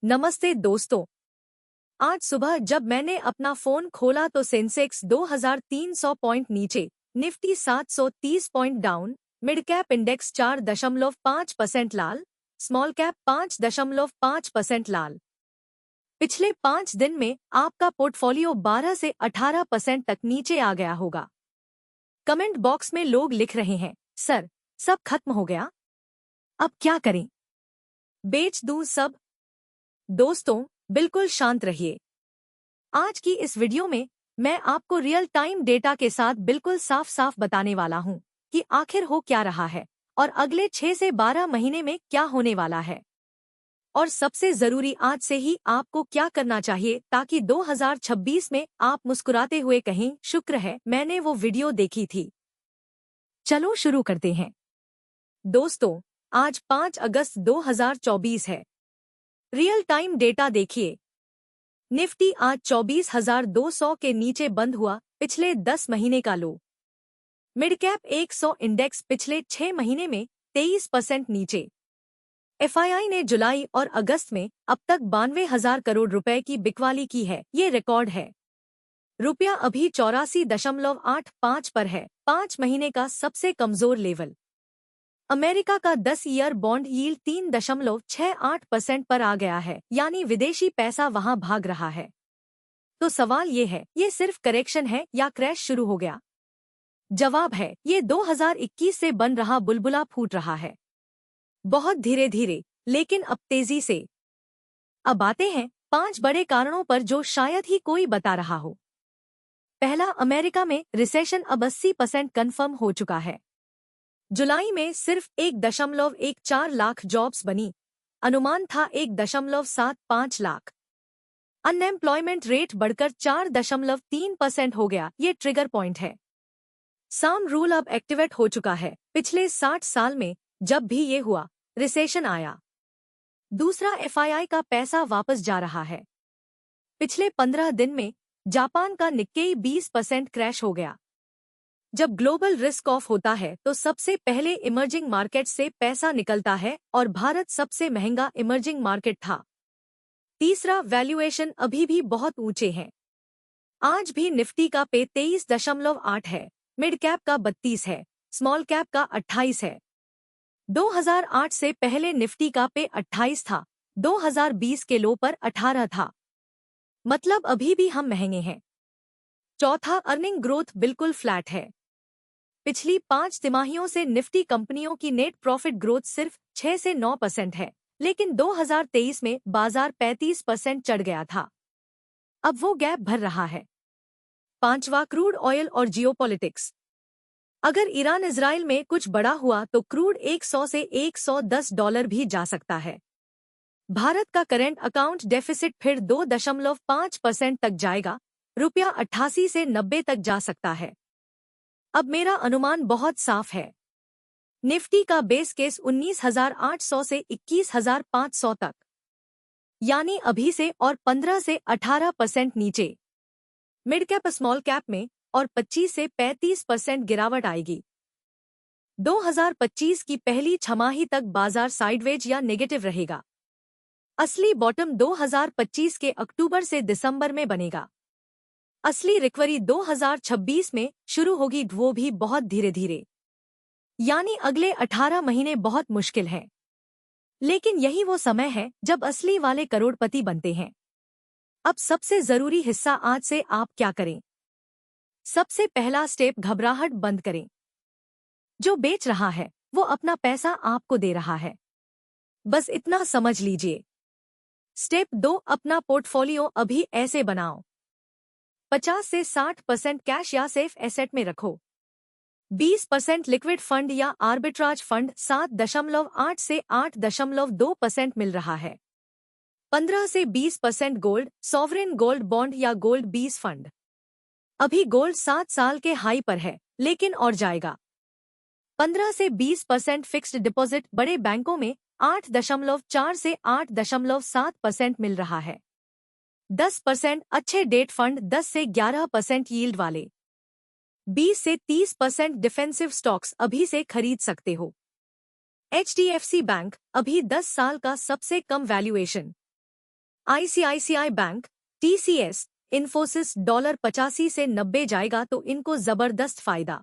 नमस्ते दोस्तों। आज सुबह जब मैंने अपना फोन खोला तो सेंसेक्स 2300 पॉइंट नीचे, Nifty 730 point down, mid cap index 4.5% लाल, स्मॉल कैप 5.5% लाल। पिछले 5 दिन में आपका पोर्टफोलियो 12 से 18% तक नीचे आ गया होगा। कमेंट बॉक्स में लोग लिख रहे हैं, सर सब खत्म हो गया, अब क्या करें, बेच दूं सब। दोस्तों बिल्कुल शांत रहिए। आज की इस वीडियो में मैं आपको रियल टाइम डेटा के साथ बिल्कुल साफ साफ बताने वाला हूं कि आखिर हो क्या रहा है और अगले 6 से 12 महीने में क्या होने वाला है। और सबसे जरूरी, आज से ही आपको क्या करना चाहिए ताकि 2026 में आप मुस्कुराते हुए कहें, शुक्र है मैंने वो वीडियो देखी थी। चलो शुरू करते हैं। दोस्तों आज 5 अगस्त 2024 है। रियल टाइम डेटा देखिए। निफ्टी आज 24,200 के नीचे बंद हुआ, पिछले 10 महीने का लो। मिड कैप 100 इंडेक्स पिछले 6 महीने में 23% नीचे। एफआईआई ने जुलाई और अगस्त में अब तक 92,000 करोड़ रुपए की बिकवाली की है, ये रिकॉर्ड है। रुपया अभी 84.85 पर है, 5 महीने का सबसे कमजोर लेवल। अमेरिका का 10 ईयर बॉन्ड यील्ड 3.68% पर आ गया है, यानी विदेशी पैसा वहां भाग रहा है। तो सवाल ये है, ये सिर्फ करेक्शन है या क्रैश शुरू हो गया? जवाब है, ये 2021 से बन रहा बुलबुला फूट रहा है, बहुत धीरे धीरे लेकिन अब तेजी से। अब आते हैं 5 बड़े कारणों पर जो शायद ही कोई बता रहा हो। पहला, अमेरिका में रिसेशन अब 80% कन्फर्म हो चुका है। जुलाई में सिर्फ 1.14 लाख जॉब्स बनी, अनुमान था 1.75 लाख। अनएम्प्लॉयमेंट रेट बढ़कर 4.3% हो गया, ये ट्रिगर पॉइंट है। साम रूल अब एक्टिवेट हो चुका है, पिछले 60 साल में जब भी ये हुआ, रिसेशन आया। दूसरा, एफआईआई का पैसा वापस जा रहा है। पिछले 15 दिन में जापान का निक्केई 20% क्रैश हो गया। जब ग्लोबल रिस्क ऑफ होता है तो सबसे पहले इमर्जिंग मार्केट से पैसा निकलता है और भारत सबसे महंगा इमर्जिंग मार्केट था। तीसरा, वैल्यूएशन अभी भी बहुत ऊंचे हैं। आज भी निफ्टी का पे 23.8 है, मिड कैप का 32 है, स्मॉल कैप का 28 है। 2008 से पहले निफ्टी का पे 28 था, 2020 के लो पर 18 था। मतलब अभी भी हम महंगे हैं। चौथा, अर्निंग ग्रोथ बिल्कुल फ्लैट है। पिछली 5 तिमाहियों से निफ्टी कंपनियों की नेट प्रॉफिट ग्रोथ सिर्फ 6 से 9% है, लेकिन 2023 में बाजार 35% चढ़ गया था। अब वो गैप भर रहा है। पांचवा, क्रूड ऑयल और जियोपॉलिटिक्स। अगर ईरान इजराइल में कुछ बड़ा हुआ तो क्रूड 100 से $110 भी जा सकता है। भारत का करंट अकाउंट डेफिसिट फिर 2.5% तक जाएगा, रुपया 88 से 90 तक जा सकता है। अब मेरा अनुमान बहुत साफ है। निफ्टी का बेस केस 19,800 से 21,500 तक, यानी अभी से और 15 से 18% नीचे। मिड कैप स्मॉल कैप में और 25 से 35% गिरावट आएगी। 2025 की पहली छमाही तक बाजार साइडवेज या नेगेटिव रहेगा। असली बॉटम 2025 के अक्टूबर से दिसंबर में बनेगा। असली रिकवरी 2026 में शुरू होगी, वो भी बहुत धीरे धीरे, यानी अगले 18 महीने बहुत मुश्किल हैं। लेकिन यही वो समय है जब असली वाले करोड़पति बनते हैं। अब सबसे जरूरी हिस्सा, आज से आप क्या करें। सबसे पहला स्टेप, घबराहट बंद करें। जो बेच रहा है वो अपना पैसा आपको दे रहा है, बस इतना समझ लीजिए। स्टेप 2, अपना पोर्टफोलियो अभी ऐसे बनाओ। 50 से 60% कैश या सेफ एसेट में रखो। 20% लिक्विड फंड या आर्बिट्राज फंड 7.8 से 8.2% मिल रहा है। 15 से 20% गोल्ड, सॉवरेन गोल्ड बॉन्ड या गोल्ड 20 फंड। अभी गोल्ड 7 साल के हाई पर है, लेकिन और जाएगा। 15 से 20% फिक्स्ड डिपॉजिट बड़े बैंकों में 8.4 से 8.7% मिल रहा है। 10% अच्छे डेट फंड, 10 से 11% यील्ड वाले। 20 से 30% डिफेंसिव स्टॉक्स अभी से खरीद सकते हो। एचडीएफसी बैंक अभी 10 साल का सबसे कम valuation. ICICI bank, TCS, Infosys $85 से 90 जाएगा तो इनको जबरदस्त फायदा।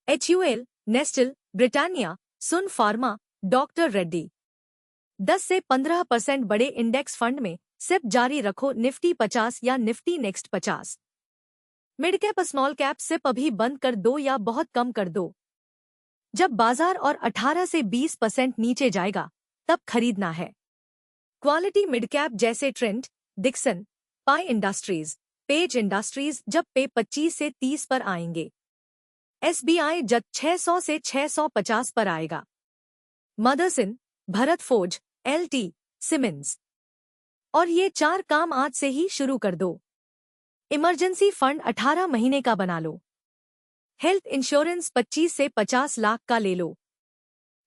HUL, Nestle, Britannia, Sun Pharma, doctor Reddy. 10 से 15% बड़े इंडेक्स फंड में सिप जारी रखो। निफ्टी 50 या Nifty next 50। Mid cap small cap SIP अभी बंद कर दो या बहुत कम कर दो। जब बाजार और 18 से 20% नीचे जाएगा तब खरीदना है। क्वालिटी मिड कैप जैसे ट्रेंड, डिक्सन, पाई इंडस्ट्रीज, पेज इंडस्ट्रीज जब पे 25 से 30 पर आएंगे। एसबीआई जब 600 से 650 पर आएगा। Motherson, Bharat forge, LT, Siemens. और ये 4 काम आज से ही शुरू कर दो। इमरजेंसी फंड 18 महीने का बना लो। हेल्थ इंश्योरेंस 25 से 50 लाख का ले लो।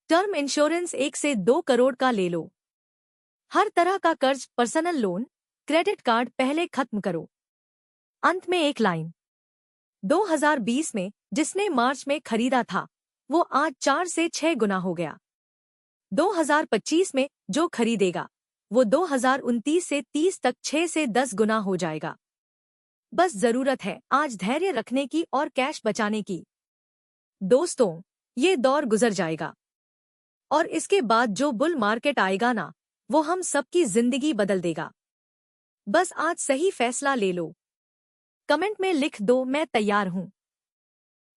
टर्म इंश्योरेंस 1 से 2 करोड़ का ले लो। हर तरह का कर्ज, पर्सनल लोन, क्रेडिट कार्ड पहले खत्म करो। अंत में एक लाइन। 2020 में जिसने मार्च में खरीदा था वो आज 4 से 6 गुना हो गया। 2025 में जो खरीदेगा वो 2029 से 30 तक 6 से 10 गुना हो जाएगा। बस जरूरत है आज धैर्य रखने की और कैश बचाने की। दोस्तों, ये दौर गुजर जाएगा और इसके बाद जो बुल मार्केट आएगा ना, वो हम सबकी जिंदगी बदल देगा। बस आज सही फैसला ले लो। कमेंट में लिख दो मैं तैयार हूं।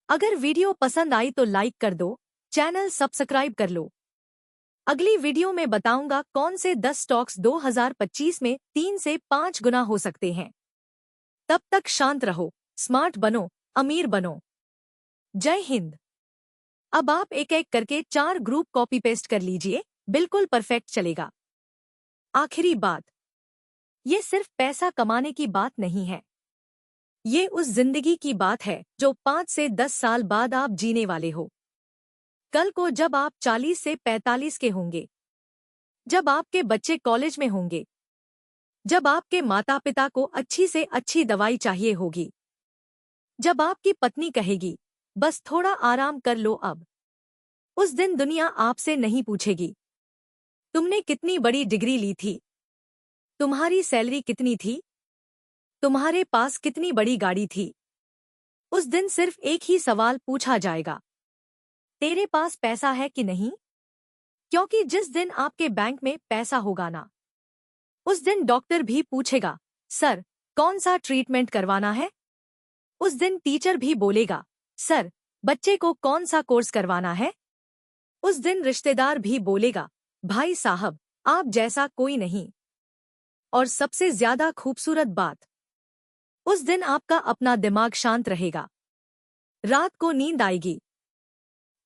अगर वीडियो पसंद आई तो लाइक कर दो, चैनल सब्सक्राइब कर लो। अगली वीडियो में बताऊंगा कौन से 10 स्टॉक्स 2025 में 3 से 5 गुना हो सकते हैं। तब तक शांत रहो, स्मार्ट बनो, अमीर बनो। जय हिंद। अब आप एक एक करके 4 ग्रुप कॉपी पेस्ट कर लीजिए, बिल्कुल परफेक्ट चलेगा। आखिरी बात, ये सिर्फ पैसा कमाने की बात नहीं है। ये उस जिंदगी की बात है जो 5 से 10 साल बाद आप जीने वाले हो। कल को जब आप 40 से 45 के होंगे, जब आपके बच्चे कॉलेज में होंगे, जब आपके माता पिता को अच्छी से अच्छी दवाई चाहिए होगी, जब आपकी पत्नी कहेगी बस थोड़ा आराम कर लो अब, उस दिन दुनिया आपसे नहीं पूछेगी तुमने कितनी बड़ी डिग्री ली थी, तुम्हारी सैलरी कितनी थी, तुम्हारे पास कितनी बड़ी गाड़ी थी। उस दिन सिर्फ एक ही सवाल पूछा जाएगा, तेरे पास पैसा है कि नहीं? क्योंकि जिस दिन आपके बैंक में पैसा होगा ना, उस दिन डॉक्टर भी पूछेगा सर कौन सा ट्रीटमेंट करवाना है। उस दिन टीचर भी बोलेगा सर बच्चे को कौन सा कोर्स करवाना है। उस दिन रिश्तेदार भी बोलेगा भाई साहब आप जैसा कोई नहीं। और सबसे ज्यादा खूबसूरत बात, उस दिन आपका अपना दिमाग शांत रहेगा, रात को नींद आएगी,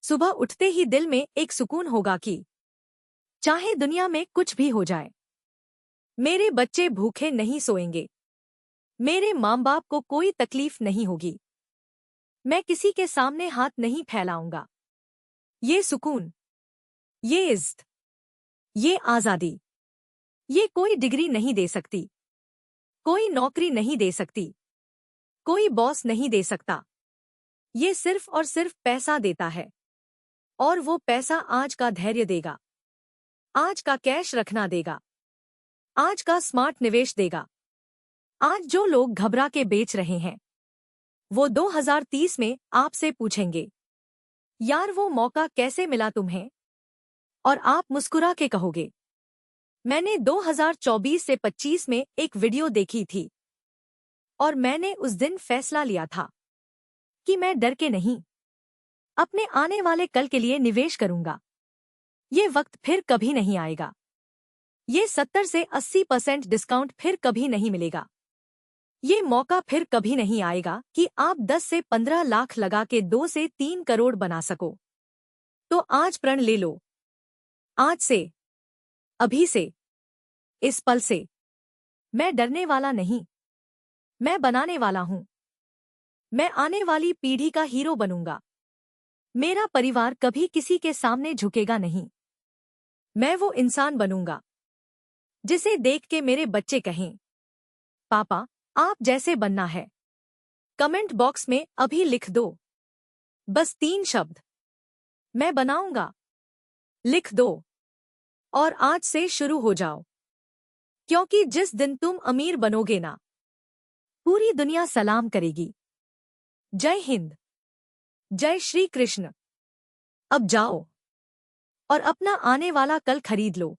सुबह उठते ही दिल में एक सुकून होगा कि चाहे दुनिया में कुछ भी हो जाए, मेरे बच्चे भूखे नहीं सोएंगे, मेरे माँ बाप को कोई तकलीफ नहीं होगी, मैं किसी के सामने हाथ नहीं फैलाऊंगा। ये सुकून, ये इज्जत, ये आजादी, ये कोई डिग्री नहीं दे सकती, कोई नौकरी नहीं दे सकती, कोई बॉस नहीं दे सकता। ये सिर्फ और सिर्फ पैसा देता है, और वो पैसा आज का धैर्य देगा, आज का कैश रखना देगा, आज का स्मार्ट निवेश देगा। आज जो लोग घबरा के बेच रहे हैं वो 2030 में आपसे पूछेंगे यार वो मौका कैसे मिला तुम्हें, और आप मुस्कुरा के कहोगे मैंने 2024 से 25 में एक वीडियो देखी थी और मैंने उस दिन फैसला लिया था कि मैं डर के नहीं, अपने आने वाले कल के लिए निवेश करूंगा। ये वक्त फिर कभी नहीं आएगा, ये 70 से 80% डिस्काउंट फिर कभी नहीं मिलेगा, ये मौका फिर कभी नहीं आएगा कि आप 10 से 15 लाख लगा के 2 से 3 करोड़ बना सको। तो आज प्रण ले लो, आज से, अभी से, इस पल से। मैं डरने वाला नहीं, मैं बनाने वाला हूं। मैं आने वाली पीढ़ी का हीरो बनूंगा। मेरा परिवार कभी किसी के सामने झुकेगा नहीं। मैं वो इंसान बनूंगा जिसे देख के मेरे बच्चे कहें पापा आप जैसे बनना है। कमेंट बॉक्स में अभी लिख दो बस 3 शब्द, मैं बनाऊंगा। लिख दो और आज से शुरू हो जाओ। क्योंकि जिस दिन तुम अमीर बनोगे ना, पूरी दुनिया सलाम करेगी। जय हिंद। जय श्री कृष्ण। अब जाओ और अपना आने वाला कल खरीद लो।